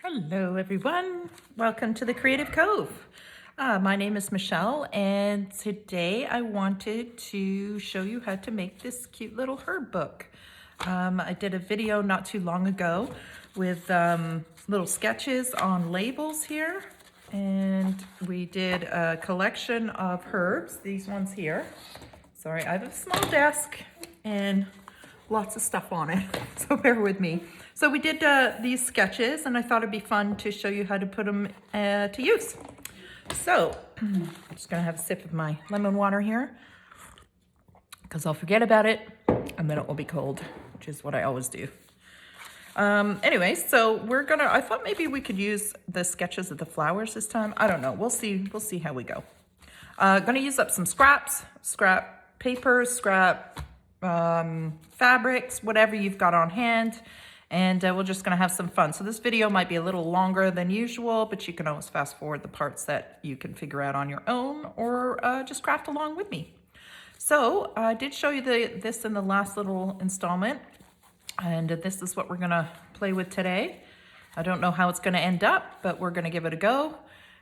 Hello everyone, welcome to the Creative Cove. My name is Michelle and today I wanted to show you how to make this cute little herb book. I did a video not too long ago with little sketches on labels here, and we did a collection of herbs, these ones here. Sorry, I have a small desk and lots of stuff on it, so bear with me. So we did these sketches and I thought it'd be fun to show you how to put them to use. So I'm just gonna have a sip of my lemon water here because I'll forget about it and then it will be cold, which is what I always do. Anyway, so I thought maybe we could use the sketches of the flowers this time. I don't know, we'll see how we go. Gonna use up some scraps, scrap papers, scrap fabrics, whatever you've got on hand. And we're just gonna have some fun. So this video might be a little longer than usual, but you can always fast forward the parts that you can figure out on your own or just craft along with me. So I did show you this in the last little installment, and this is what we're gonna play with today. I don't know how it's gonna end up, but we're gonna give it a go.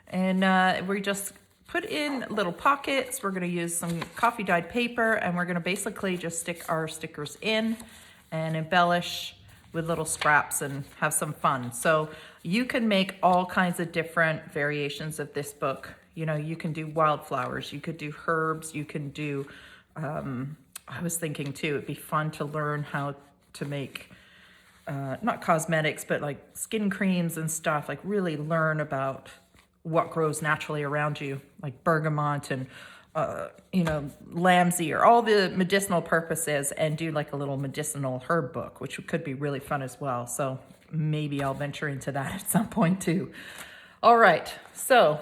And we just put in little pockets. We're gonna use some coffee dyed paper, and we're gonna basically just stick our stickers in and embellish with little scraps and have some fun. So you can make all kinds of different variations of this book. You know, you can do wildflowers, you could do herbs, you can do, I was thinking too, it'd be fun to learn how to make, not cosmetics, but like skin creams and stuff, like really learn about what grows naturally around you, like bergamot and you know, lamb's ear, all the medicinal purposes, and do like a little medicinal herb book, which could be really fun as well. So maybe I'll venture into that at some point too. All right, so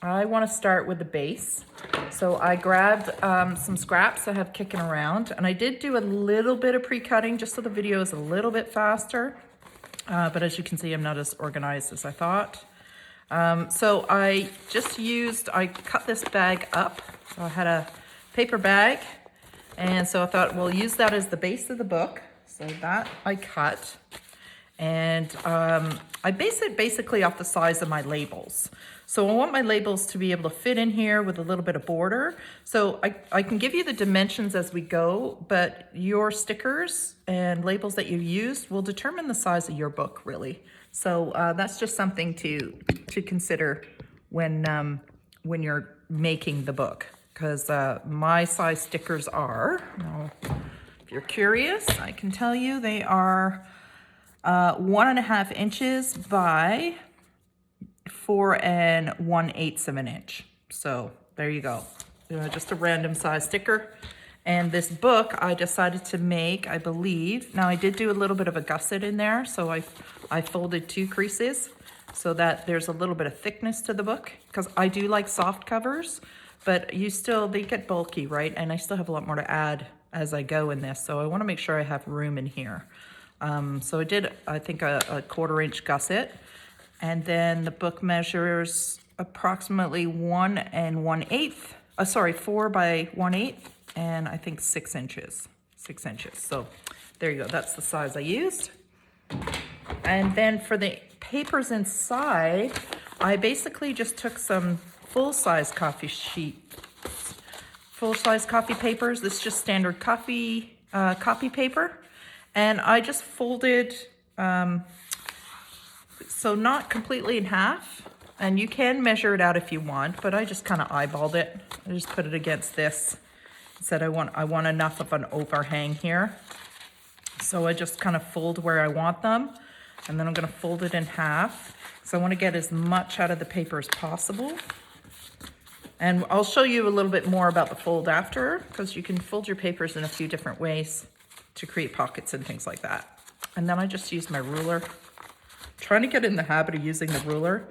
I want to start with the base. So I grabbed some scraps I have kicking around, and I did do a little bit of pre-cutting just so the video is a little bit faster. But as you can see, I'm not as organized as I thought. So I cut this bag up. So I had a paper bag, and so I thought we'll use that as the base of the book. So that I cut, and I base it basically off the size of my labels. So I want my labels to be able to fit in here with a little bit of border. So I can give you the dimensions as we go, but your stickers and labels that you use will determine the size of your book, really. So that's just something to consider when you're making the book, because my size stickers are, now, if you're curious, I can tell you they are 1.5 inches by 4 1/8 of an inch. So there you go, just a random size sticker. And this book I decided to make, I believe, now I did do a little bit of a gusset in there, so I folded 2 creases so that there's a little bit of thickness to the book, because I do like soft covers, but they get bulky, right? And I still have a lot more to add as I go in this, so I want to make sure I have room in here. So I did, I think, a 1/4 inch gusset, and then the book measures approximately 1 1/8, 4 by 1/8, and I think 6 inches. So there you go, that's the size I used. And then for the papers inside, I basically just took some full-size coffee papers. This is just standard copy paper. And I just folded, so not completely in half. And you can measure it out if you want, but I just kind of eyeballed it. I just put it against this. Said I want enough of an overhang here. So I just kind of fold where I want them, and then I'm going to fold it in half. So I want to get as much out of the paper as possible. And I'll show you a little bit more about the fold after, because you can fold your papers in a few different ways to create pockets and things like that. And then I just use my ruler. I'm trying to get in the habit of using the ruler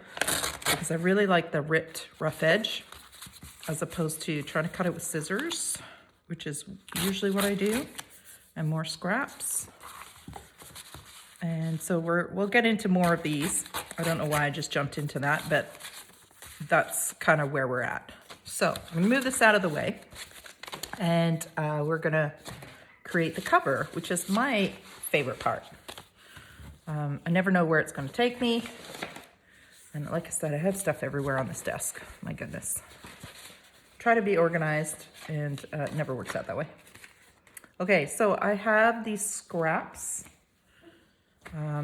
because I really like the ripped rough edge, as opposed to trying to cut it with scissors, which is usually what I do, and more scraps. And so we'll get into more of these. I don't know why I just jumped into that, but that's kind of where we're at. So I'm gonna move this out of the way, and we're gonna create the cover, which is my favorite part. I never know where it's going to take me. And like I said, I have stuff everywhere on this desk. My goodness. Try to be organized, and it never works out that way. Okay, so I have these scraps.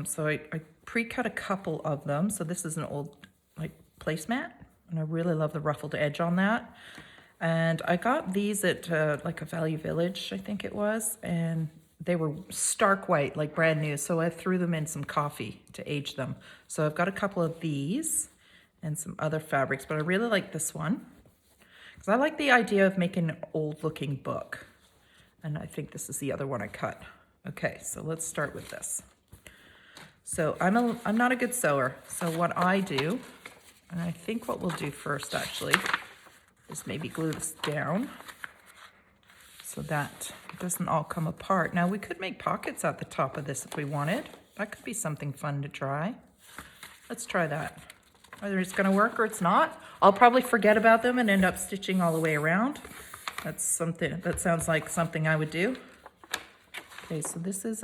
So I pre-cut a couple of them. So this is an old like placemat, and I really love the ruffled edge on that. And I got these at like a Value Village, I think it was, and they were stark white, like brand new. So I threw them in some coffee to age them. So I've got a couple of these and some other fabrics, but I really like this one because I like the idea of making an old looking book. And I think this is the other one I cut. Okay, so let's start with this. So I'm not a good sewer. So what I do, and I think what we'll do first actually, is maybe glue this down so that it doesn't all come apart. Now we could make pockets at the top of this if we wanted. That could be something fun to try. Let's try that. Whether it's gonna work or it's not, I'll probably forget about them and end up stitching all the way around. That's something, that sounds like something I would do. Okay, so this is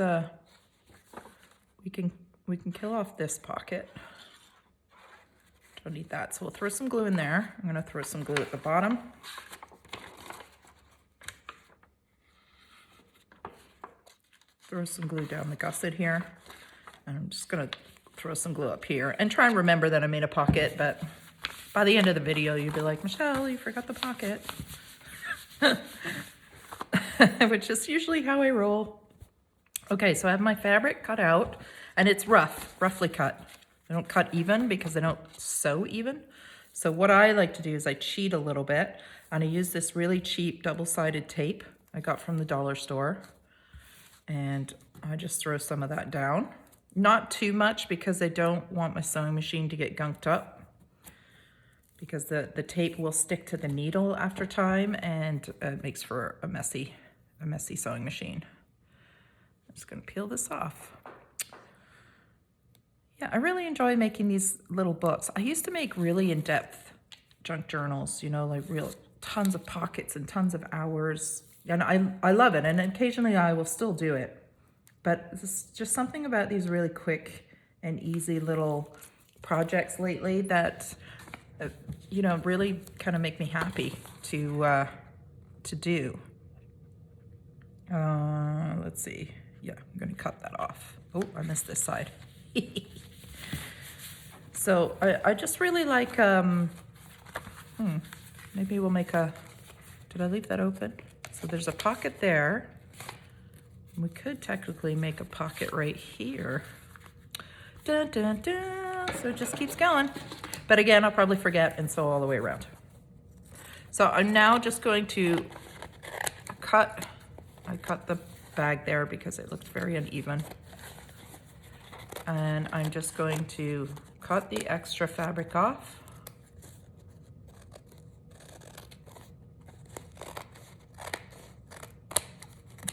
we can kill off this pocket. Don't need that, so we'll throw some glue in there. I'm gonna throw some glue at the bottom. Throw some glue down the gusset here. And I'm just gonna throw some glue up here and try and remember that I made a pocket, but by the end of the video, you'll be like, Michelle, you forgot the pocket. Which is usually how I roll. Okay, so I have my fabric cut out, and it's roughly cut. I don't cut even because I don't sew even. So what I like to do is I cheat a little bit, and I use this really cheap double-sided tape I got from the dollar store. And I just throw some of that down. Not too much because I don't want my sewing machine to get gunked up, because the tape will stick to the needle after time, and it makes for a messy sewing machine. I'm just gonna peel this off. Yeah, I really enjoy making these little books. I used to make really in-depth junk journals, you know, like real tons of pockets and tons of hours. And I love it, and occasionally I will still do it. But it's just something about these really quick and easy little projects lately that, you know, really kind of make me happy to do. Let's see. Yeah, I'm gonna cut that off. Oh, I missed this side. So I just really like, maybe we'll make a, did I leave that open? So there's a pocket there. We could technically make a pocket right here. Dun, dun, dun. So it just keeps going. But again, I'll probably forget and sew all the way around. So I'm now just going to I cut the bag there because it looked very uneven. And I'm just going to cut the extra fabric off.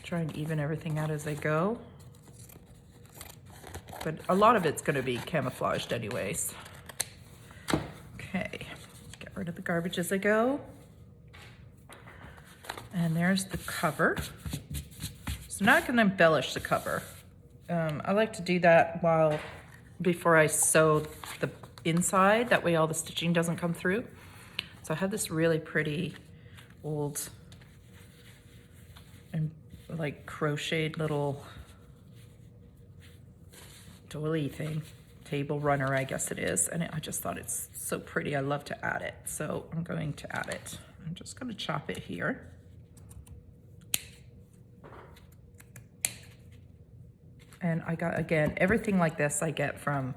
Try and even everything out as I go. But a lot of it's going to be camouflaged anyways. Okay, get rid of the garbage as I go. And there's the cover. So now I can embellish the cover. I like to do that before I sew the inside. That way all the stitching doesn't come through. So I have this really pretty old and like crocheted little doily thing, table runner, I guess it is. And I just thought it's so pretty. I love to add it. So I'm going to add it. I'm just going to chop it here. And I got, again, everything like this I get from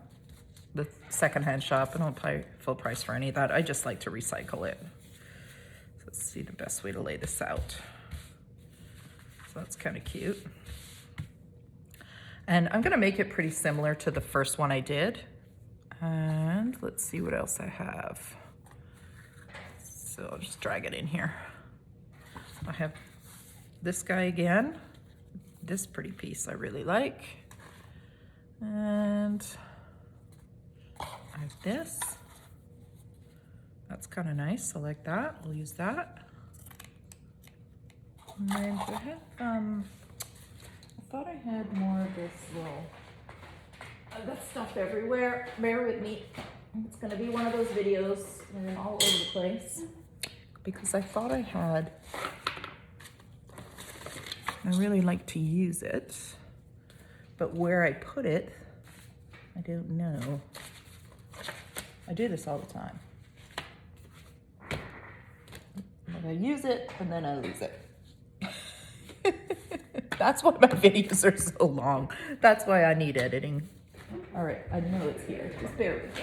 the secondhand shop. I don't pay full price for any of that. I just like to recycle it. So let's see the best way to lay this out. So that's kind of cute. And I'm gonna make it pretty similar to the first one I did. And let's see what else I have. So I'll just drag it in here. I have this guy again. This pretty piece I really like. And I have this. That's kind of nice. I like that. We'll use that. And then I have, I thought I had more of this little I've got stuff everywhere. Bear with me. It's going to be one of those videos and all over the place because I thought I had. I really like to use it, but where I put it, I don't know. I do this all the time. Like I use it and then I lose it. That's why my videos are so long. That's why I need editing. All right, I know it's here. Just bear with me.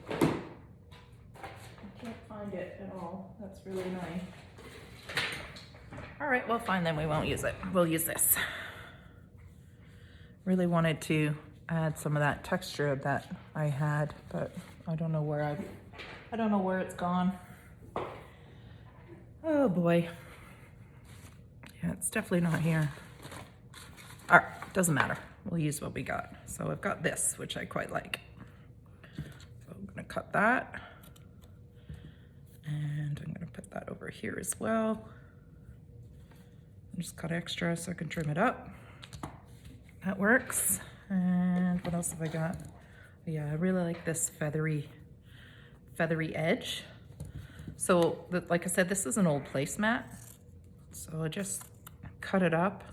I can't find it at all. That's really annoying. All right, well, fine, then we won't use it. We'll use this. Really wanted to add some of that texture that I had, but I don't know where it's gone. Oh boy. Yeah, it's definitely not here. All right, doesn't matter. We'll use what we got. So I've got this, which I quite like. So I'm gonna cut that. And I'm gonna put that over here as well. Just cut extra so I can trim it up. That works. And what else have I got? Yeah, I really like this feathery edge. So like I said, this is an old placemat. So I just cut it up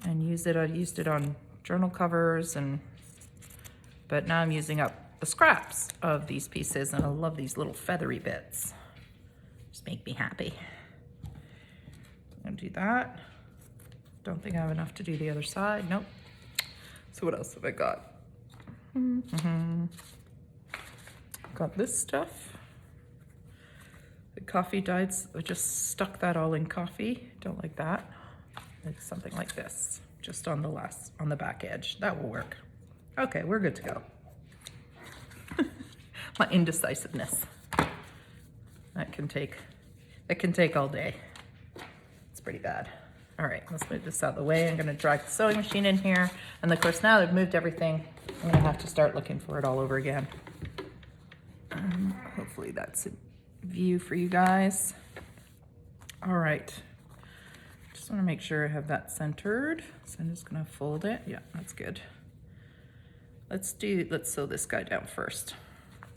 and use it. I used it on journal covers, but now I'm using up the scraps of these pieces, and I love these little feathery bits. Just make me happy. I'm gonna do that. Don't think I have enough to do the other side. Nope. So what else have I got? Got this stuff. The coffee dyes, I just stuck that all in coffee. Don't like that. Like something like this, just on the back edge. That will work. Okay, we're good to go. My indecisiveness. That can take all day. It's pretty bad. All right, let's move this out of the way. I'm gonna drag the sewing machine in here. And of course, now I've moved everything, I'm gonna have to start looking for it all over again. Hopefully that's a view for you guys. All right, just wanna make sure I have that centered. So I'm just gonna fold it. Yeah, that's good. Let's sew this guy down first.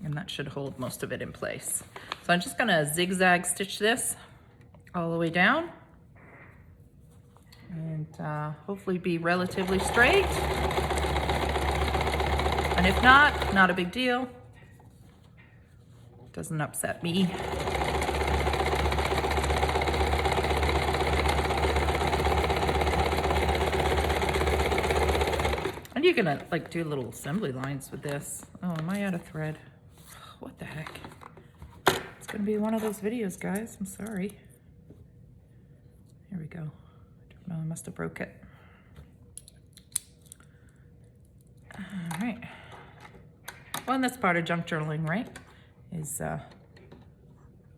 And that should hold most of it in place. So I'm just gonna zigzag stitch this all the way down. And hopefully be relatively straight. And if not a big deal. Doesn't upset me. And you're gonna like do little assembly lines with this. Oh, am I out of thread? What the heck? It's gonna be one of those videos, guys. I'm sorry. Here we go. No, I must have broke it. All right. Well, and that's part of junk journaling, right? Is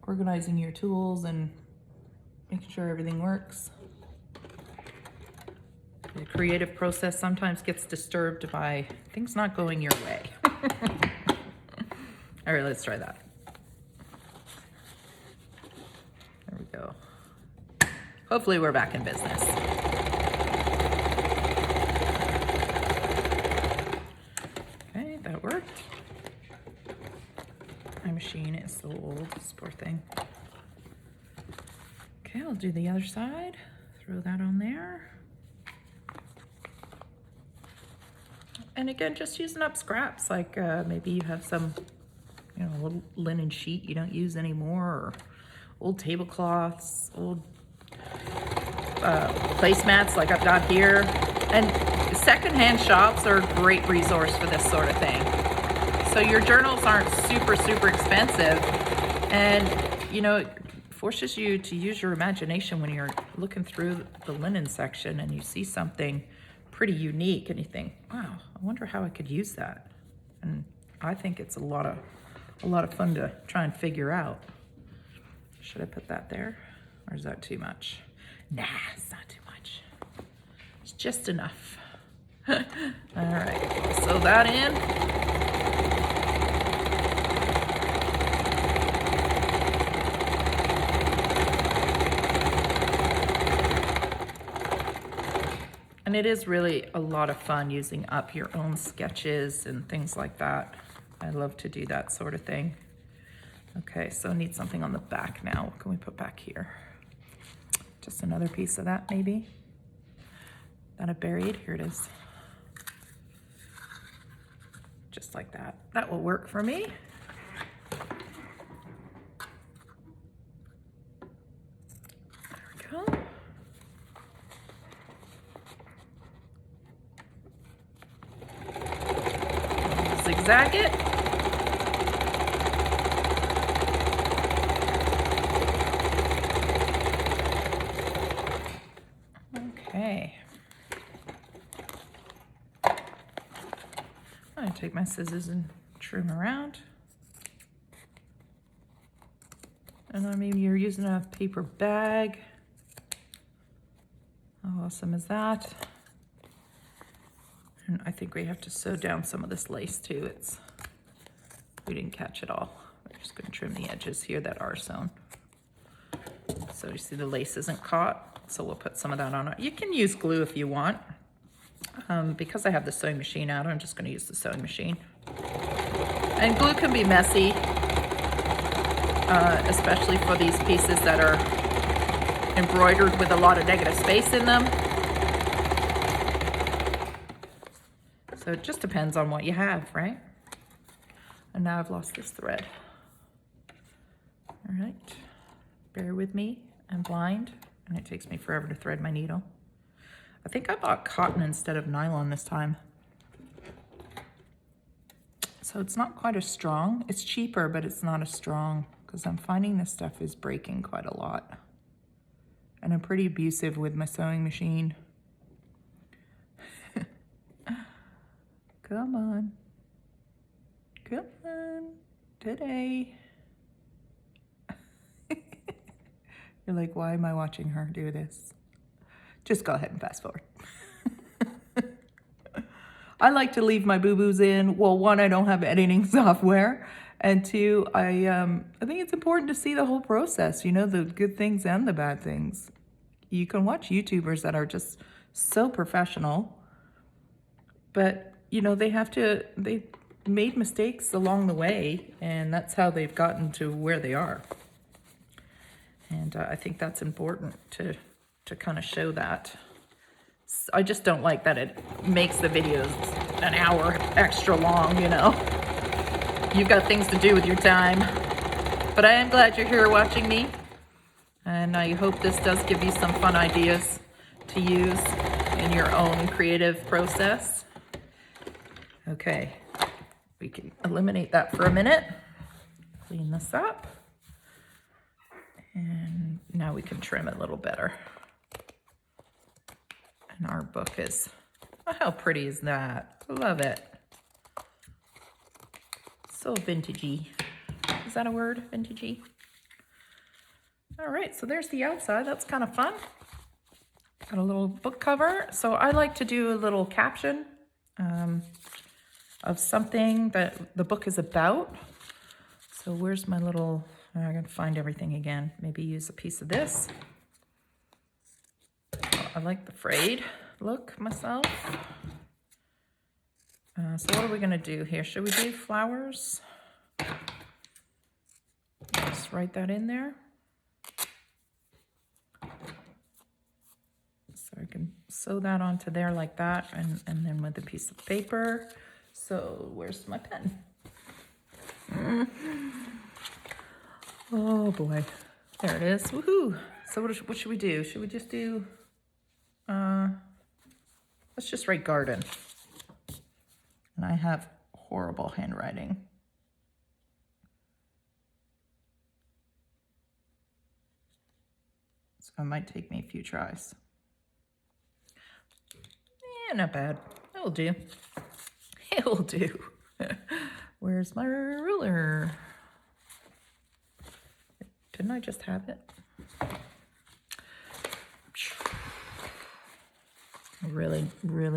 organizing your tools and making sure everything works. The creative process sometimes gets disturbed by things not going your way. All right, let's try that. There we go. Hopefully we're back in business. Okay, that worked. My machine is so old, this poor thing. Okay, I'll do the other side. Throw that on there. And again, just using up scraps, like maybe you have some, little linen sheet you don't use anymore, or old tablecloths, old placemats like I've got here. And secondhand shops are a great resource for this sort of thing. So your journals aren't super, super expensive, and it forces you to use your imagination when you're looking through the linen section and you see something pretty unique and you think, wow, I wonder how I could use that. And I think it's a lot of fun to try and figure out. Should I put that there, or is that too much? Nah, it's not too much. It's just enough. All right, I'll sew that in. And it is really a lot of fun using up your own sketches and things like that. I love to do that sort of thing. Okay, so I need something on the back now. What can we put back here? Just another piece of that maybe. That I buried, here it is. Just like that. That will work for me. There we go. Zigzag it. Okay. I take my scissors and trim around. And then maybe you're using a paper bag. How awesome is that? And I think we have to sew down some of this lace too. We didn't catch it all. We're just gonna trim the edges here that are sewn. So you see the lace isn't caught, so we'll put some of that on. You can use glue if you want. Because I have the sewing machine out, I'm just gonna use the sewing machine. And glue can be messy, especially for these pieces that are embroidered with a lot of negative space in them. So it just depends on what you have, right? And now I've lost this thread. All right, bear with me, I'm blind, and it takes me forever to thread my needle. I think I bought cotton instead of nylon this time. So it's not quite as strong. It's cheaper, but it's not as strong because I'm finding this stuff is breaking quite a lot. And I'm pretty abusive with my sewing machine. Come on. Come on. Today. You're like, why am I watching her do this? Just go ahead and fast forward. I like to leave my boo-boos in. Well, one, I don't have editing software. And two, I think it's important to see the whole process, you know, the good things and the bad things. You can watch YouTubers that are just so professional, but, you know, they made mistakes along the way, and that's how they've gotten to where they are. And I think that's important to kind of show that. I just don't like that it makes the videos an hour extra long, you know. You've got things to do with your time. But I am glad you're here watching me. And I hope this does give you some fun ideas to use in your own creative process. Okay, we can eliminate that for a minute. Clean this up. And now we can trim it a little better. And our book is, oh, how pretty is that? I love it. So vintagey. Is that a word, vintagey? All right, so there's the outside. That's kind of fun. Got a little book cover. So I like to do a little caption of something that the book is about. So where's my little, I gotta find everything again. Maybe use a piece of this. I like the frayed look myself. So what are we gonna do here? Should we do flowers? Just write that in there. So I can sew that onto there like that, and then with a piece of paper. So where's my pen? Oh boy, there it is, woohoo. So what should we do? Should we just do, let's just write garden. And I have horrible handwriting. So it might take me a few tries. Yeah, not bad. It'll do. It'll do. Where's my ruler? Didn't I just have it? I really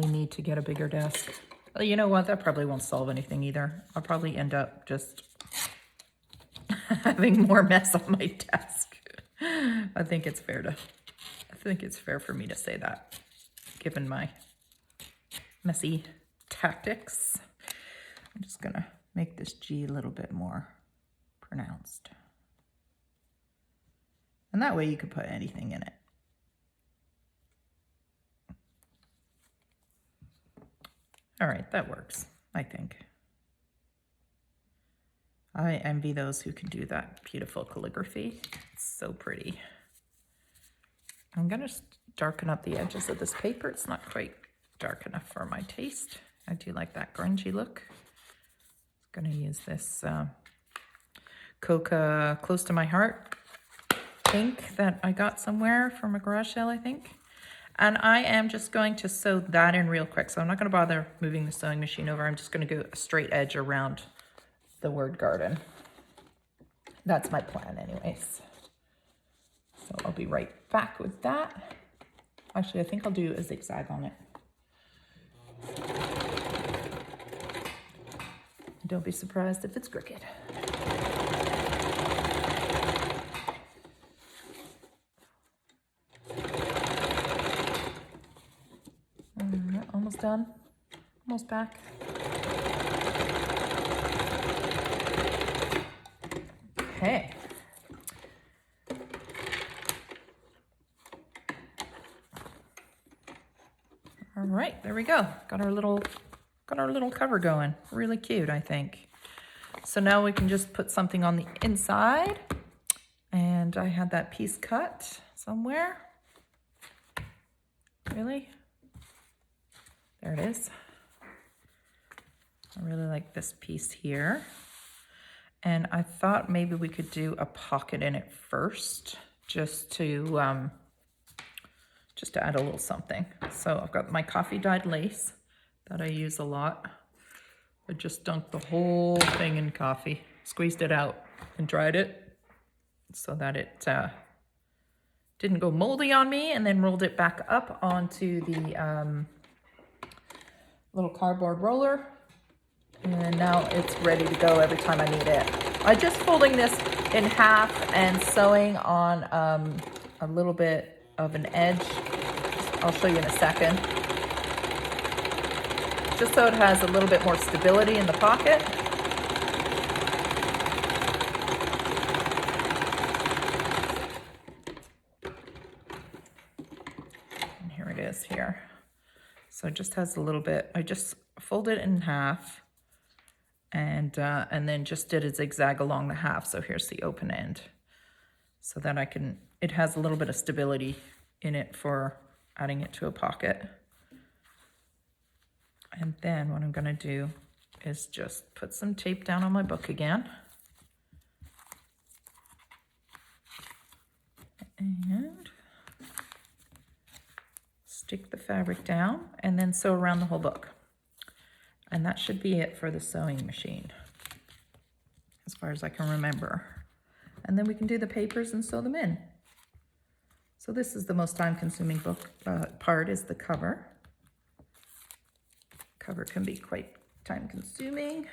need to get a bigger desk. Well, you know what? That probably won't solve anything either. I'll probably end up just having more mess on my desk. I think it's fair for me to say that. given my messy tactics. I'm just gonna make this G a little bit more pronounced. And that way you could put anything in it. All right, that works, I think. I envy those who can do that beautiful calligraphy. It's so pretty. I'm gonna darken up the edges of this paper. It's not quite dark enough for my taste. I do like that grungy look. I'm gonna use this Coca Close to My Heart ink that I got somewhere from a garage sale, I think. And I am just going to sew that in real quick. So I'm not gonna bother moving the sewing machine over. I'm just gonna go a straight edge around the word garden. That's my plan anyways. So I'll be right back with that. Actually, I think I'll do a zigzag on it. Don't be surprised if it's crooked. Almost done. Almost back. Okay. All right, there we go. Got our little cover going. Really cute, I think. So now we can just put something on the inside. And I had that piece cut somewhere. Really? There it is. I really like this piece here. And I thought maybe we could do a pocket in it first, just to add a little something. So I've got my coffee dyed lace that I use a lot. I just dunked the whole thing in coffee, squeezed it out and dried it so that it didn't go moldy on me, and then rolled it back up onto the little cardboard roller. And now it's ready to go every time I need it. I'm just folding this in half and sewing on a little bit of an edge. I'll show you in a second. Just so it has a little bit more stability in the pocket. And here it is here. So it just has a little bit, I just folded it in half. And then just did a zigzag along the half. So here's the open end. So that it has a little bit of stability in it for adding it to a pocket. And then what I'm gonna do is just put some tape down on my book again. And stick the fabric down and then sew around the whole book. And that should be it for the sewing machine, as far as I can remember. And then we can do the papers and sew them in. So this is the most time-consuming book part, is the cover. Cover can be quite time-consuming,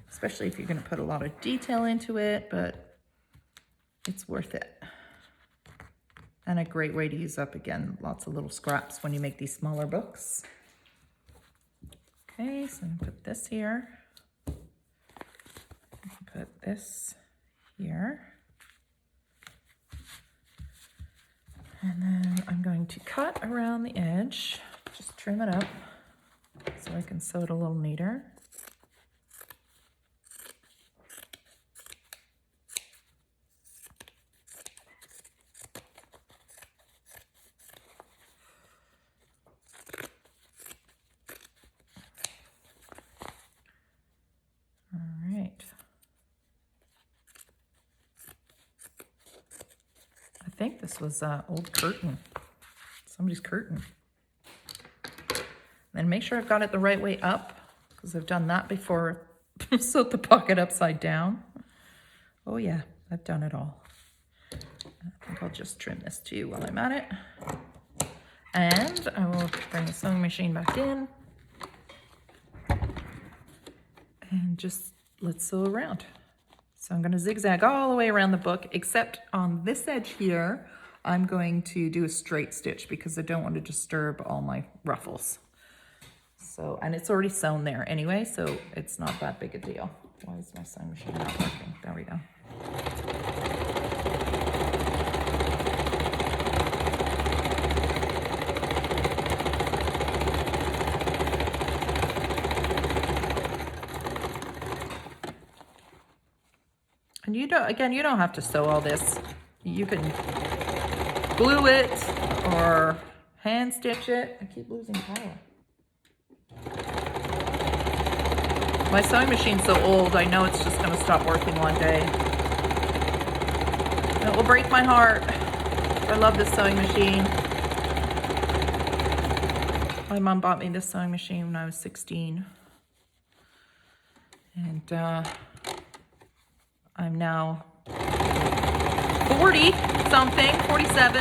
especially if you're going to put a lot of detail into it, but it's worth it. And a great way to use up, again, lots of little scraps when you make these smaller books. Okay, so I'm gonna put this here. Put this here. And then I'm going to cut around the edge, just trim it up so I can sew it a little neater. I think this was old curtain, somebody's curtain. Then make sure I've got it the right way up, because I've done that before. Sewed the pocket upside down. Oh yeah, I've done it all. I think I'll just trim this too while I'm at it. And I will bring the sewing machine back in. And just let's sew around. So I'm going to zigzag all the way around the book, except on this edge here, I'm going to do a straight stitch because I don't want to disturb all my ruffles. So, and it's already sewn there anyway, so it's not that big a deal. Why is my sewing machine not working? There we go. And you don't, again, you don't have to sew all this. You can glue it or hand stitch it. I keep losing power. My sewing machine's so old, I know it's just gonna stop working one day. It will break my heart. I love this sewing machine. My mom bought me this sewing machine when I was 16. And I'm now 40 something, 47,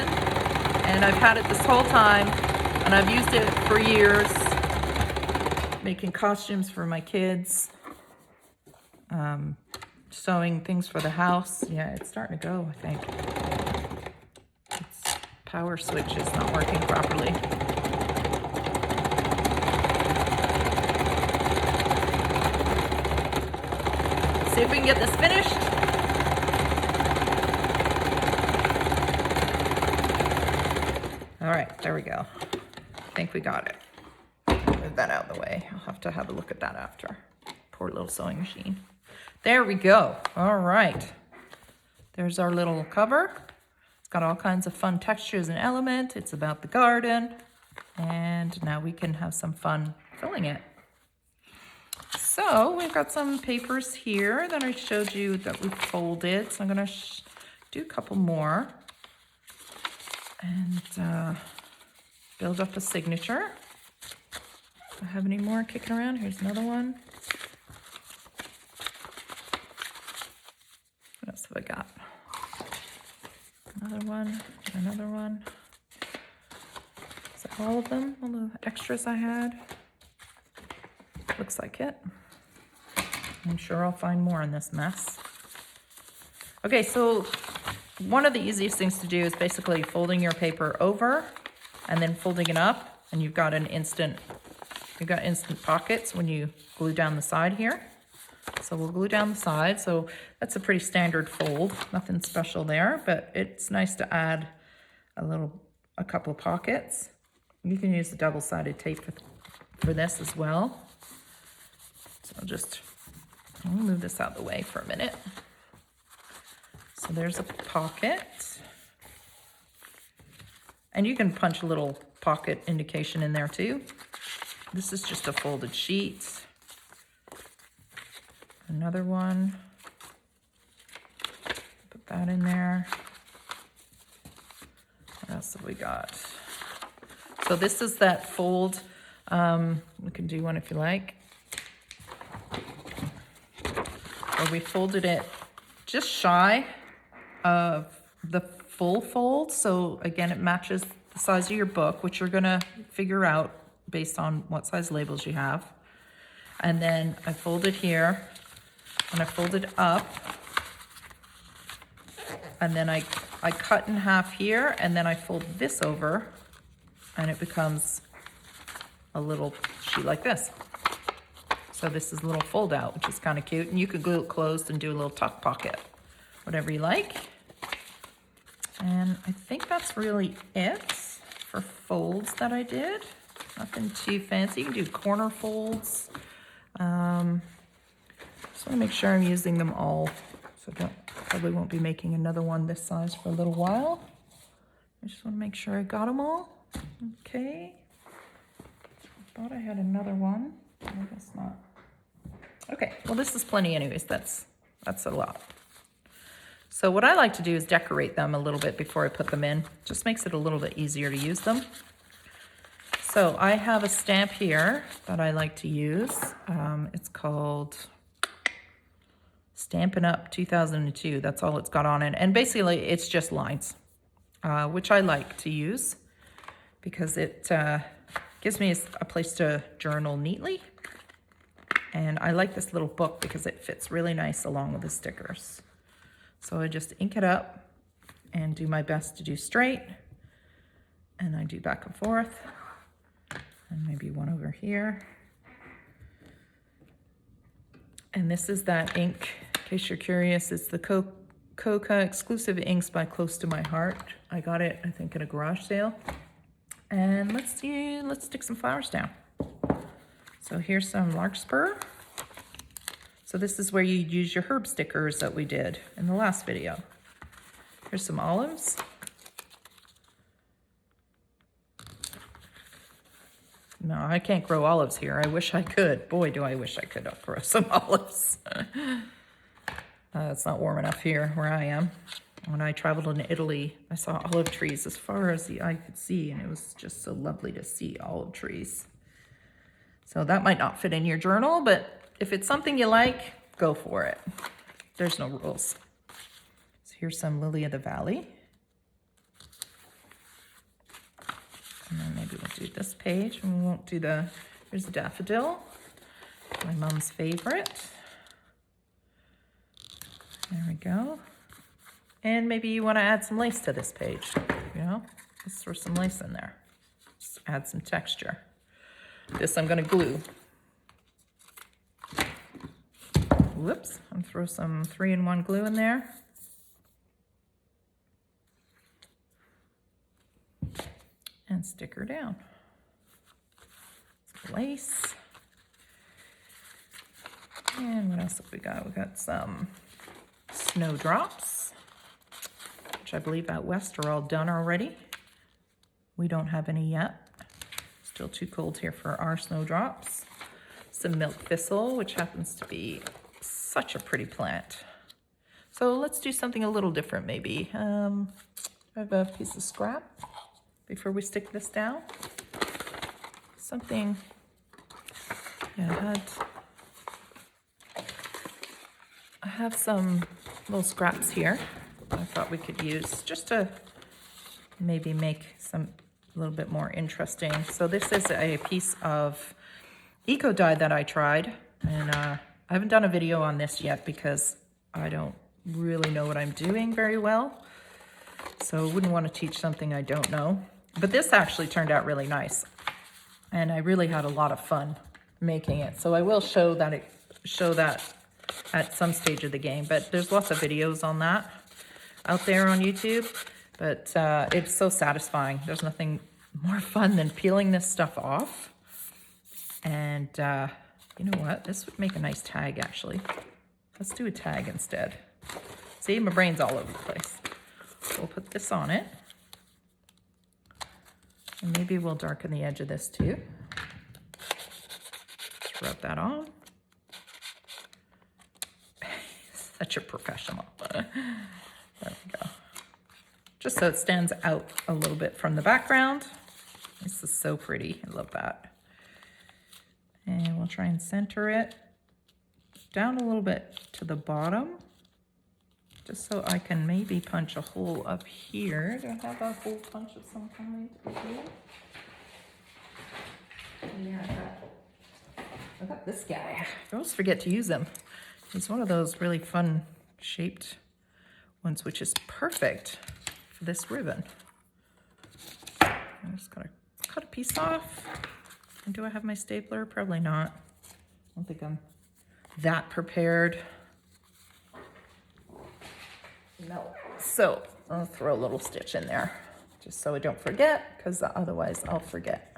and I've had it this whole time, and I've used it for years, making costumes for my kids, sewing things for the house. Yeah, it's starting to go, I think. Its power switch is not working properly. See if we can get this finished. All right, there we go. I think we got it. Move that out of the way. I'll have to have a look at that after. Poor little sewing machine. There we go. All right. There's our little cover. It's got all kinds of fun textures and elements. It's about the garden. And now we can have some fun filling it. So we've got some papers here that I showed you that we folded. So I'm gonna do a couple more and build up a signature. Do I have any more kicking around? Here's another one. What else have I got? Another one, another one. Is that all of them? All the extras I had? Looks like it. I'm sure I'll find more in this mess. Okay, so one of the easiest things to do is basically folding your paper over and then folding it up, and you've got instant pockets when you glue down the side here. So we'll glue down the side. So that's a pretty standard fold, nothing special there, but it's nice to add a couple of pockets. You can use the double-sided tape for this as well. So I'll move this out of the way for a minute. So there's a pocket. And you can punch a little pocket indication in there too. This is just a folded sheet. Another one. Put that in there. What else have we got? So this is that fold. We can do one if you like. Where we folded it just shy of the full fold. So again, it matches the size of your book, which you're gonna figure out based on what size labels you have. And then I folded here, and I folded up, and then I cut in half here, and then I fold this over, and it becomes a little sheet like this. So this is a little fold out, which is kind of cute. And you could glue it closed and do a little tuck pocket, whatever you like. And I think that's really it for folds that I did. Nothing too fancy. You can do corner folds. Just want to make sure I'm using them all. So I probably won't be making another one this size for a little while. I just want to make sure I got them all. Okay. I thought I had another one. I guess not. Okay, well this is plenty anyways. That's a lot. So what I like to do is decorate them a little bit before I put them in. Just makes it a little bit easier to use them. So I have a stamp here that I like to use. It's called Stampin' Up 2002. That's all it's got on it. And basically it's just lines, which I like to use because it gives me a place to journal neatly. And I like this little book because it fits really nice along with the stickers. So I just ink it up and do my best to do straight. And I do back and forth. And maybe one over here. And this is that ink, in case you're curious, it's the Coca Exclusive Inks by Close to My Heart. I got it, I think, at a garage sale. And let's stick some flowers down. So here's some larkspur. So this is where you use your herb stickers that we did in the last video. Here's some olives. No, I can't grow olives here. I wish I could. Boy, do I wish I could grow some olives. It's not warm enough here where I am. When I traveled in Italy, I saw olive trees as far as the eye could see, and it was just so lovely to see olive trees. So that might not fit in your journal, but if it's something you like, go for it. There's no rules. So here's some lily of the valley. And then maybe we'll do this page, and we won't do here's the daffodil, my mom's favorite. There we go. And maybe you want to add some lace to this page, you know? Let's throw some lace in there. Just add some texture. This I'm going to glue. Whoops, I'm throw some 3-in-1 glue in there. And stick her down. Some lace. And what else have we got? We got some snowdrops, which I believe out west are all done already. We don't have any yet. Still too cold here for our snowdrops. Some milk thistle, which happens to be such a pretty plant. So let's do something a little different maybe. I have a piece of scrap before we stick this down. Something, yeah, I have some little scraps here I thought we could use just to maybe make some a little bit more interesting. So this is a piece of eco dye that I tried, and I haven't done a video on this yet because I don't really know what I'm doing very well. So I wouldn't want to teach something I don't know. But this actually turned out really nice, and I really had a lot of fun making it. So I will show that at some stage of the game, but there's lots of videos on that out there on YouTube. But it's so satisfying. There's nothing more fun than peeling this stuff off. And you know what? This would make a nice tag, actually. Let's do a tag instead. See, my brain's all over the place. We'll put this on it. And maybe we'll darken the edge of this too. Just rub that on. Such a professional. There we go. Just so it stands out a little bit from the background. This is so pretty. I love that. And we'll try and center it down a little bit to the bottom, just so I can maybe punch a hole up here. Do I have a hole punch of some kind here? Yeah, I got this guy. I always forget to use him. He's one of those really fun shaped ones, which is perfect for this ribbon. I'm just gonna cut a piece off. And do I have my stapler? Probably not. I don't think I'm that prepared. No. So I'll throw a little stitch in there just so I don't forget, because otherwise I'll forget.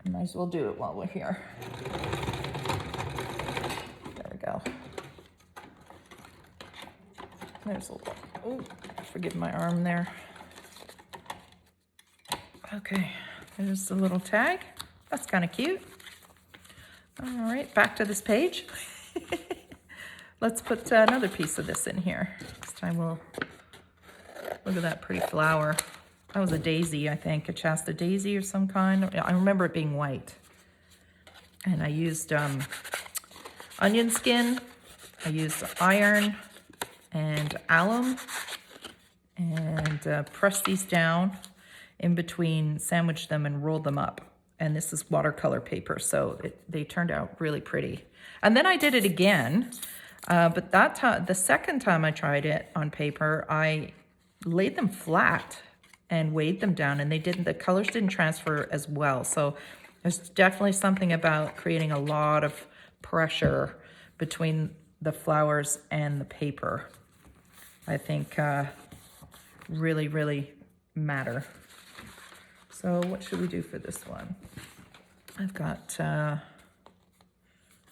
I might as well do it while we're here. There we go. There's a little, oh, forgive my arm there. Okay, there's the little tag. That's kind of cute. All right, back to this page. Let's put another piece of this in here. This time we'll, look at that pretty flower. That was a daisy, I think, a Shasta daisy or some kind. I remember it being white. And I used onion skin, I used iron and alum, and pressed these down in between, sandwiched them and rolled them up. And this is watercolor paper, so they turned out really pretty. And then I did it again. But that time, the second time I tried it on paper, I laid them flat and weighed them down, and the colors didn't transfer as well. So there's definitely something about creating a lot of pressure between the flowers and the paper. I think really, really matter. So what should we do for this one? I've got, I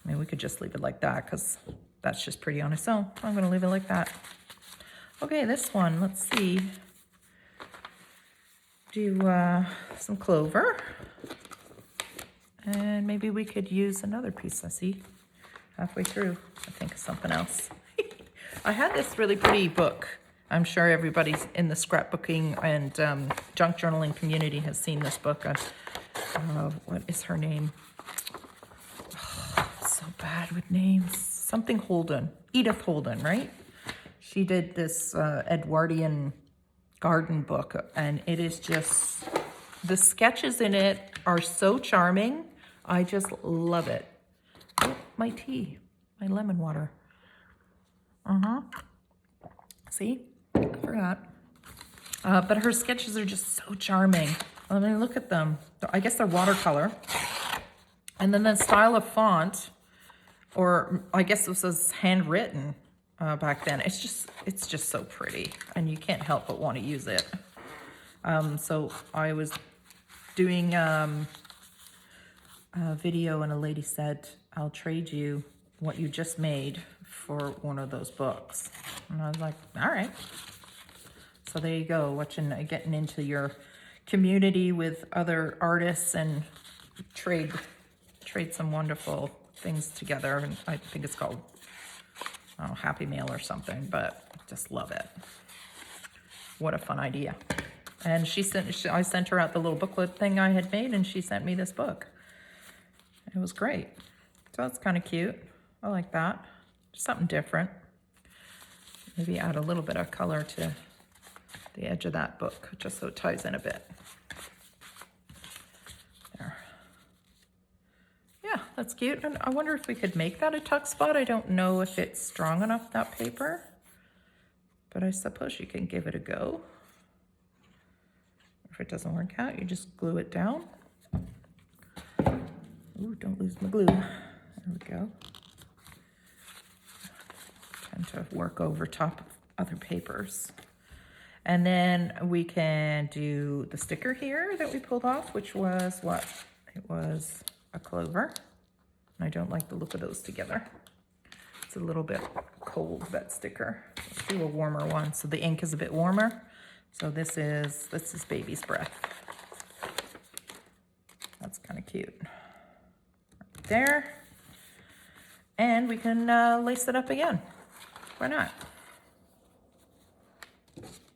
mean, we could just leave it like that because that's just pretty on its own. I'm gonna leave it like that. Okay, this one, let's see. Do some clover. And maybe we could use another piece. I see halfway through, I think of something else. I had this really pretty book. I'm sure everybody's in the scrapbooking and junk journaling community has seen this book. What is her name? Oh, so bad with names. Something Holden. Edith Holden, right? She did this Edwardian garden book, and it is just, the sketches in it are so charming. I just love it. Oh, my tea, my lemon water. See, I forgot. But her sketches are just so charming. I mean, look at them. I guess they're watercolor. And then the style of font, or I guess this was handwritten back then. It's just so pretty, and you can't help but want to use it. So I was doing a video, and a lady said, "I'll trade you what you just made for one of those books." And I was like, all right. So there you go, getting into your community with other artists and trade some wonderful things together. And I think it's called, I don't know, Happy Mail or something, but just love it. What a fun idea. And I sent her out the little booklet thing I had made, and she sent me this book. It was great. So that's kind of cute. I like that. Something different. Maybe add a little bit of color to the edge of that book, just so it ties in a bit. There. Yeah, that's cute. And I wonder if we could make that a tuck spot. I don't know if it's strong enough, that paper, but I suppose you can give it a go. If it doesn't work out, you just glue it down. Ooh, don't lose my glue. There we go. Tend to work over top of other papers. And then we can do the sticker here that we pulled off, which was what? It was a clover. And I don't like the look of those together. It's a little bit cold, that sticker. Let's do a warmer one. So the ink is a bit warmer. So this is Baby's Breath. That's kind of cute. Right there. And we can lace it up again. Why not?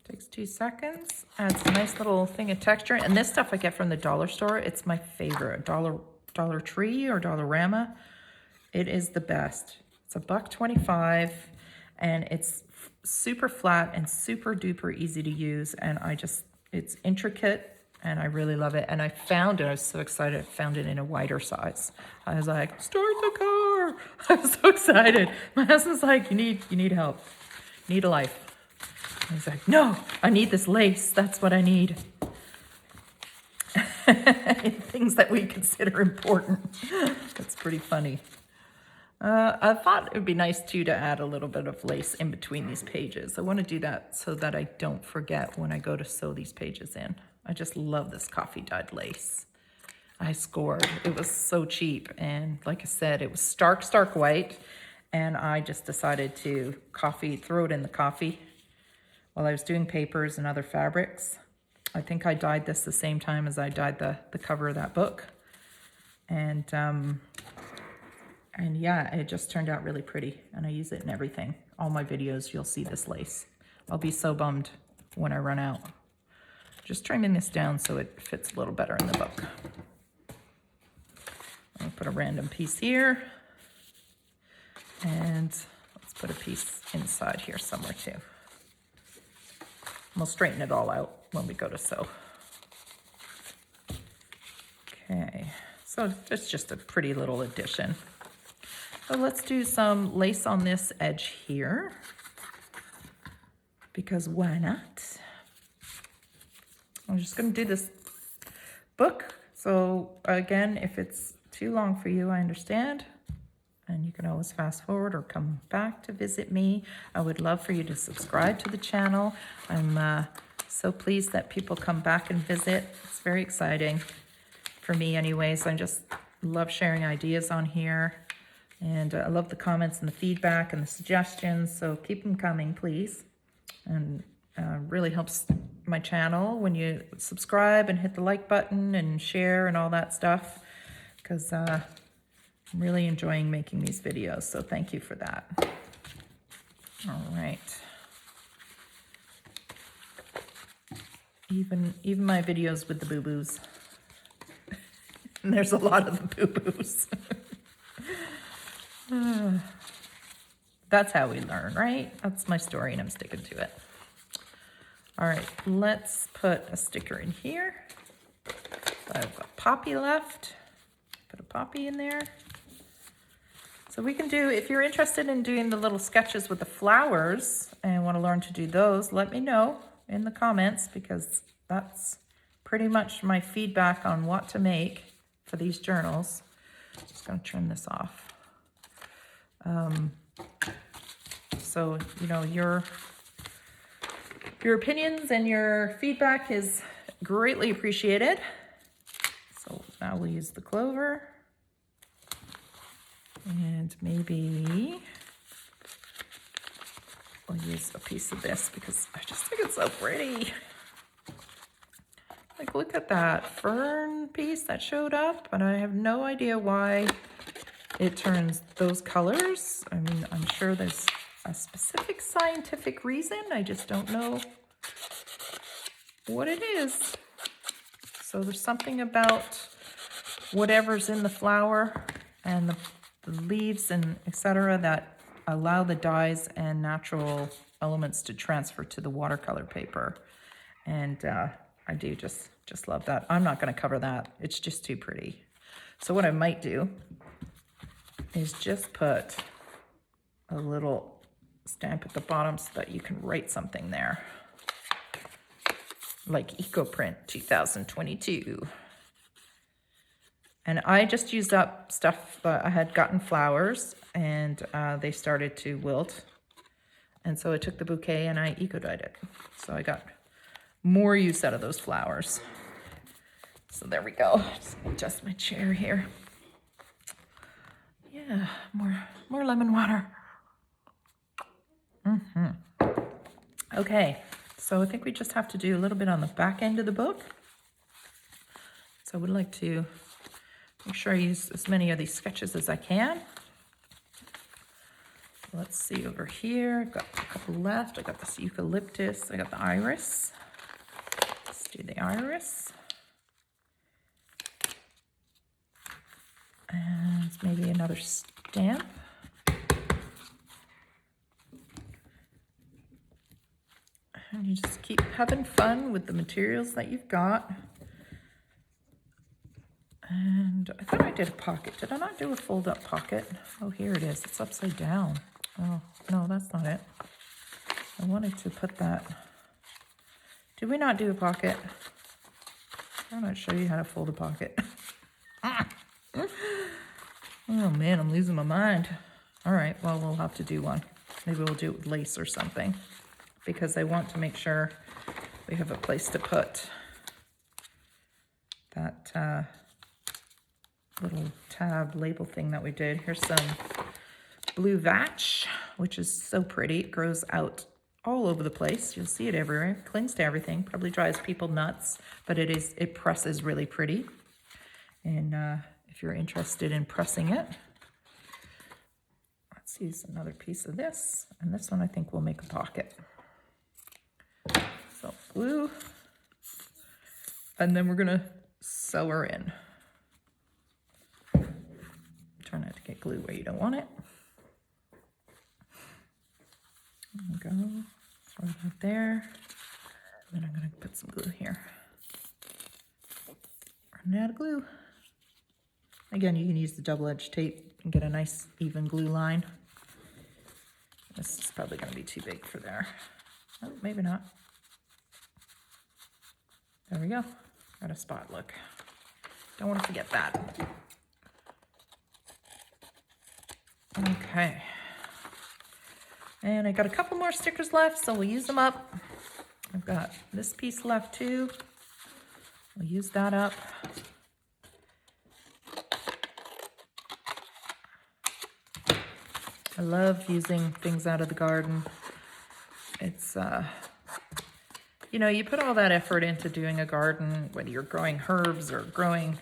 Takes 2 seconds. Adds a nice little thing of texture. And this stuff I get from the dollar store. It's my favorite. Dollar Tree or Dollarama. It is the best. It's $1.25, and it's super flat and super duper easy to use. And it's intricate, and I really love it. And I was so excited, I found it in a wider size. I was like, start the car. I was so excited. My husband's like, you need help. You need a life. And he's like, no, I need this lace. That's what I need. Things that we consider important. That's pretty funny. I thought it would be nice too to add a little bit of lace in between these pages. I want to do that so that I don't forget when I go to sew these pages in. I just love this coffee dyed lace. I scored. It was so cheap, and like I said, it was stark white, and I just decided to throw it in the coffee while I was doing papers and other fabrics. I think I dyed this the same time as I dyed the cover of that book. And yeah, it just turned out really pretty, and I use it in everything. All my videos, you'll see this lace. I'll be so bummed when I run out. Just trimming this down so it fits a little better in the book. I'll put a random piece here, and let's put a piece inside here somewhere too. We'll straighten it all out when we go to sew. Okay, so it's just a pretty little addition. So let's do some lace on this edge here, because why not? I'm just going to do this book. So again, if it's too long for you, I understand. And you can always fast forward or come back to visit me. I would love for you to subscribe to the channel. I'm so pleased that people come back and visit. It's very exciting for me anyways. I just love sharing ideas on here. And I love the comments and the feedback and the suggestions. So keep them coming, please. And really helps my channel when you subscribe and hit the like button and share and all that stuff. Because I'm really enjoying making these videos. So thank you for that. All right. Even my videos with the boo-boos. And there's a lot of the boo-boos. That's how we learn, right? That's my story and I'm sticking to it. All right, let's put a sticker in here. I've got poppy left. Put a poppy in there. So we can do, if you're interested in doing the little sketches with the flowers and want to learn to do those, let me know in the comments, because that's pretty much my feedback on what to make for these journals. Just going to turn this off. So, you know, your opinions and your feedback is greatly appreciated. So now we'll use the clover. And maybe we'll use a piece of this because I just think it's so pretty. Like, look at that fern piece that showed up, and I have no idea why it turns those colors. I mean, I'm sure there's a specific scientific reason. I just don't know what it is. So there's something about whatever's in the flower and the leaves and etc. that allow the dyes and natural elements to transfer to the watercolor paper. And I do just love that. I'm not going to cover that. It's just too pretty. So what I might do is just put a little stamp at the bottom so that you can write something there. Like EcoPrint 2022. And I just used up stuff that I had gotten flowers, and they started to wilt. And so I took the bouquet and I eco-dyed it. So I got more use out of those flowers. So there we go. Just adjust my chair here. Yeah, more lemon water. Okay, so I think we just have to do a little bit on the back end of the book. So I would like to make sure I use as many of these sketches as I can. Let's see over here. I've got a couple left. I got this eucalyptus. I got the iris. Let's do the iris. And maybe another stamp. And you just keep having fun with the materials that you've got. And I thought I did a pocket. Did I not do a fold-up pocket? Oh, here it is. It's upside down. Oh, no, that's not it. I wanted to put that. Did we not do a pocket? I'm not show you how to fold a pocket. Oh, man, I'm losing my mind. All right, well, we'll have to do one. Maybe we'll do it with lace or something, because I want to make sure we have a place to put that little tab label thing that we did. Here's some blue vetch, which is so pretty. It grows out all over the place. You'll see it everywhere. It clings to everything. Probably drives people nuts, but it presses really pretty. And if you're interested in pressing it, let's use another piece of this. And this one I think we'll make a pocket. So glue, and then we're gonna sew her in. Try not to get glue where you don't want it. There we go. Throw it right there. And then I'm gonna put some glue here. Running out of glue. Again, you can use the double-edged tape and get a nice even glue line. This is probably going to be too big for there. Oh, maybe not. There we go. Got a spot, look. Don't want to forget that. Okay. And I got a couple more stickers left, so we'll use them up. I've got this piece left too. We'll use that up. I love using things out of the garden. It's, you know, you put all that effort into doing a garden, whether you're growing herbs or growing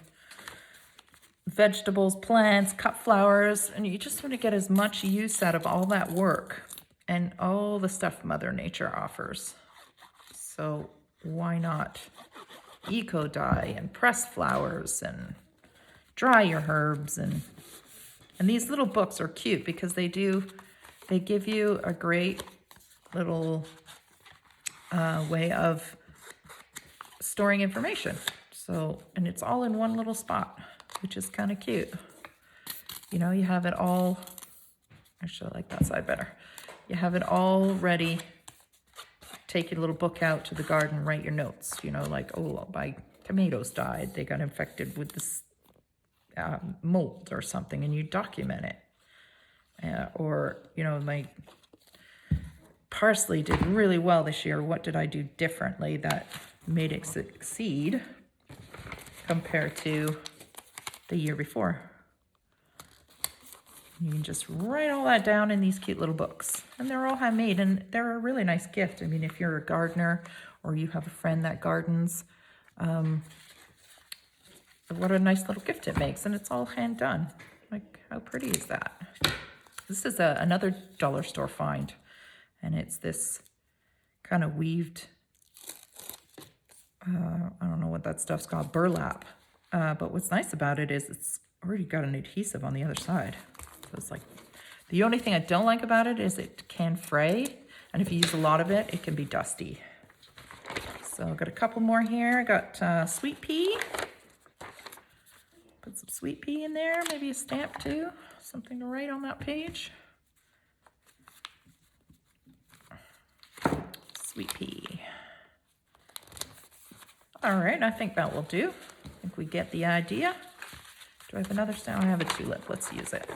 vegetables, plants, cut flowers, and you just want to get as much use out of all that work and all the stuff Mother Nature offers. So why not eco-dye and press flowers and dry your herbs, and these little books are cute because they give you a great little way of storing information. So, and it's all in one little spot, which is kind of cute. You know, you have it all, actually I like that side better. You have it all ready. Take your little book out to the garden, write your notes, you know, like, oh, my tomatoes died. They got infected with this mold or something, and you document it. Or, you know, my parsley did really well this year. What did I do differently that made it succeed compared to the year before? You can just write all that down in these cute little books. And they're all handmade, and they're a really nice gift. I mean, if you're a gardener or you have a friend that gardens, what a nice little gift it makes. And it's all hand done. Like, how pretty is that? This is another dollar store find. And it's this kind of weaved, I don't know what that stuff's called, burlap. But what's nice about it is it's already got an adhesive on the other side. So it's like, the only thing I don't like about it is it can fray. And if you use a lot of it, it can be dusty. So I've got a couple more here. I got sweet pea. Put some sweet pea in there, maybe a stamp too. Something to write on that page. Sweet pea. All right, I think that will do. I think we get the idea. Do I have another stamp? I have a tulip. Let's use it.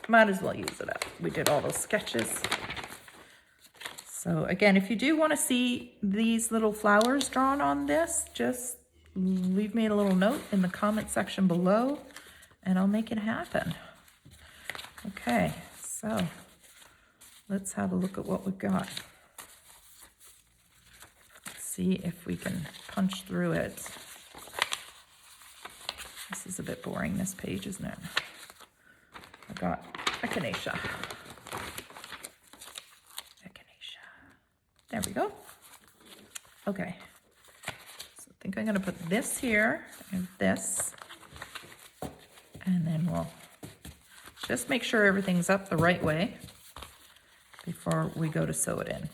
Might as well use it up. We did all those sketches. So again, if you do want to see these little flowers drawn on this, just leave me a little note in the comment section below and I'll make it happen. Okay, so let's have a look at what we've got. Let's see if we can punch through it. This is a bit boring, this page, isn't it? I've got echinacea. There we go. Okay. So I think I'm going to put this here and this. And then we'll just make sure everything's up the right way before we go to sew it in.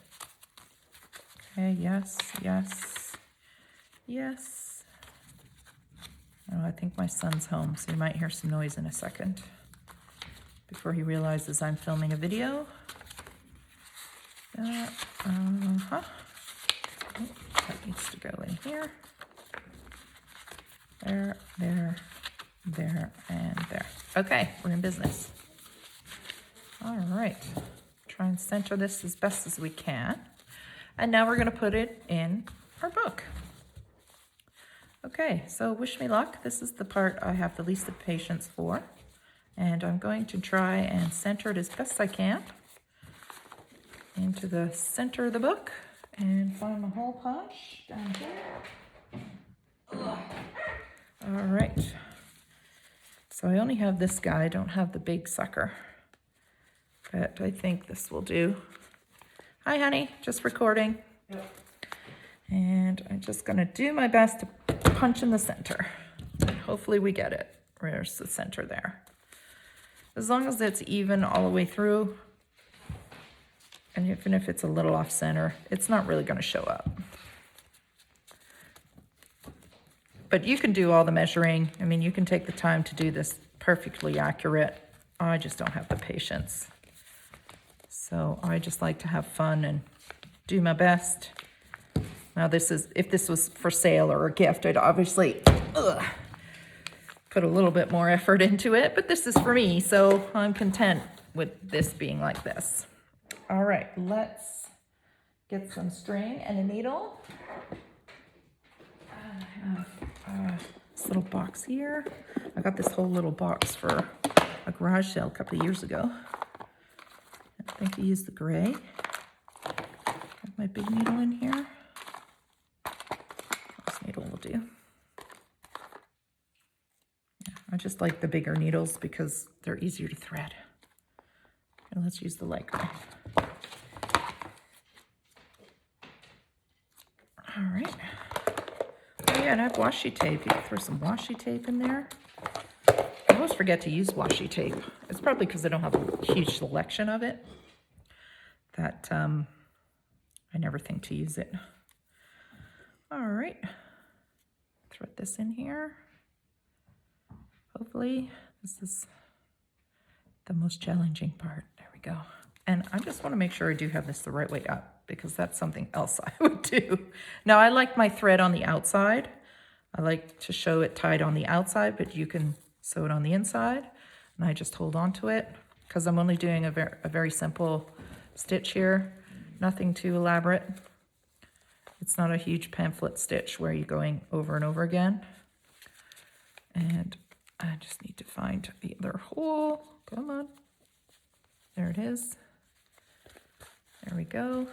Okay, yes, yes, yes. Oh, I think my son's home, so you might hear some noise in a second before he realizes I'm filming a video. That needs to go in here. There, there, there, and there. Okay, we're in business. All right, try and center this as best as we can. And now we're gonna put it in our book. Okay, so wish me luck. This is the part I have the least of patience for. And I'm going to try and center it as best I can into the center of the book and find my hole punch down here. Ugh. All right. So I only have this guy. I don't have the big sucker. But I think this will do. Hi, honey. Just recording. Yep. And I'm just going to do my best to punch in the center. And hopefully we get it. Where's the center there? As long as it's even all the way through, and even if it's a little off center, it's not really going to show up. But you can do all the measuring. I mean, you can take the time to do this perfectly accurate. I just don't have the patience. So I just like to have fun and do my best. Now this is, if this was for sale or a gift, I'd obviously put a little bit more effort into it, but this is for me, so I'm content with this being like this. All right, let's get some string and a needle. I have this little box here. I got this whole little box for a garage sale a couple of years ago. I think I used the gray. Have my big needle in here. This needle will do. Yeah, I just like the bigger needles because they're easier to thread. And let's use the light gray. All right. Oh yeah, and I have washi tape. You can throw some washi tape in there. I always forget to use washi tape. It's probably because I don't have a huge selection of it that I never think to use it. All right. Thread this in here. Hopefully, this is the most challenging part. There we go. And I just want to make sure I do have this the right way up, because that's something else I would do. Now, I like my thread on the outside. I like to show it tied on the outside, but you can sew it on the inside. And I just hold on to it because I'm only doing a very simple stitch here. Nothing too elaborate. It's not a huge pamphlet stitch where you're going over and over again. And I just need to find the other hole. Come on. There it is. There we go.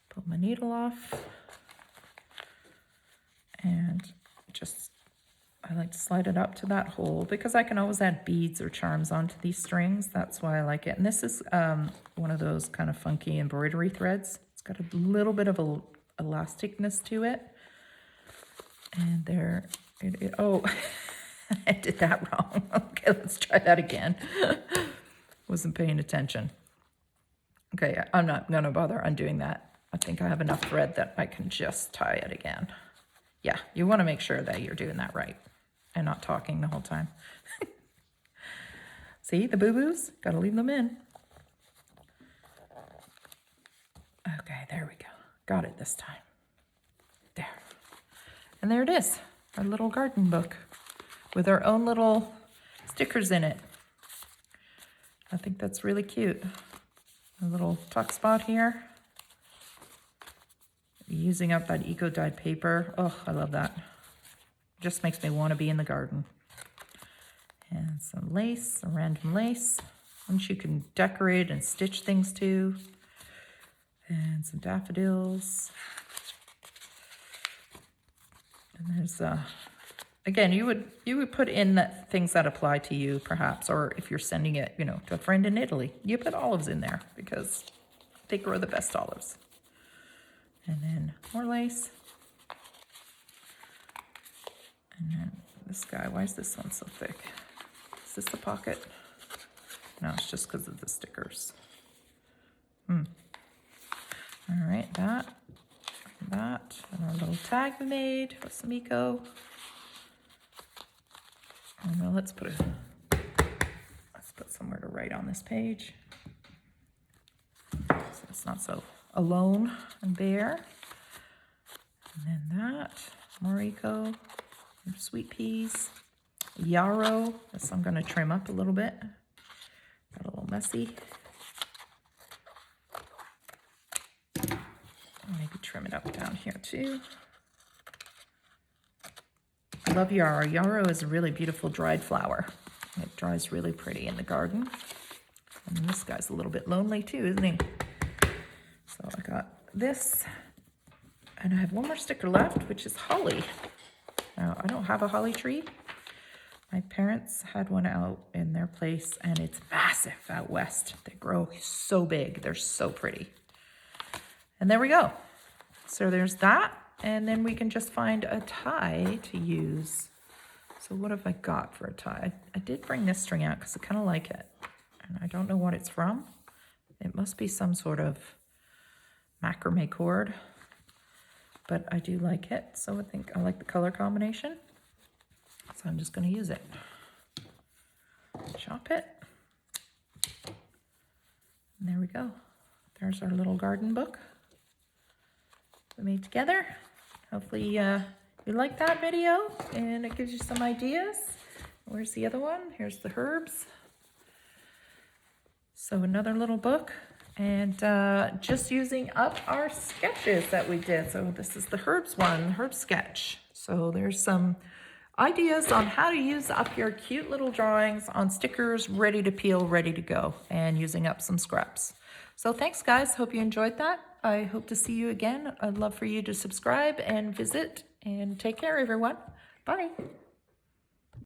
Pull my needle off. And just, I like to slide it up to that hole because I can always add beads or charms onto these strings. That's why I like it. And this is one of those kind of funky embroidery threads. It's got a little bit of a elasticness to it. And there it oh, I did that wrong. Okay, let's try that again. Wasn't paying attention. Okay, I'm not gonna bother undoing that. I think I have enough thread that I can just tie it again. Yeah, you wanna make sure that you're doing that right and not talking the whole time. See, the boo-boos, gotta leave them in. Okay, there we go. Got it this time. There. And there it is, our little garden book with our own little stickers in it. I think that's really cute. A little tuck spot here. Using up that eco-dyed paper. Oh, I love that. Just makes me want to be in the garden. And some lace, some random lace, which you can decorate and stitch things to. And some daffodils. And there's again, you would put in that things that apply to you, perhaps, or if you're sending it, to a friend in Italy, you put olives in there because they grow the best olives. And then more lace. And then this guy, why is this one so thick? Is this the pocket? No, it's just because of the stickers. All right, that, and our little tag we made with some eco. And now let's put somewhere to write on this page, so it's not so alone and bare. And then that, more eco, sweet peas, yarrow. This I'm going to trim up a little bit. Got a little messy. Maybe trim it up down here too. I love yarrow. Yarrow is a really beautiful dried flower. It dries really pretty in the garden. And this guy's a little bit lonely too, isn't he? So I got this. And I have one more sticker left, which is holly. Now, I don't have a holly tree. My parents had one out in their place, and it's massive out west. They grow so big. They're so pretty. And there we go. So there's that. And then we can just find a tie to use. So what have I got for a tie? I did bring this string out because I kind of like it. And I don't know what it's from. It must be some sort of macrame cord. but I do like it. So I think I like the color combination. So I'm just going to use it. Chop it. And there we go. There's our little garden book we made together. Hopefully you like that video and it gives you some ideas. Where's the other one? Here's the herbs. So another little book, and just using up our sketches that we did. So this is the herbs one, herb sketch. So there's some ideas on how to use up your cute little drawings on stickers, ready to peel, ready to go, and using up some scraps. So thanks guys, hope you enjoyed that. I hope to see you again. I'd love for you to subscribe and visit, and take care everyone. Bye.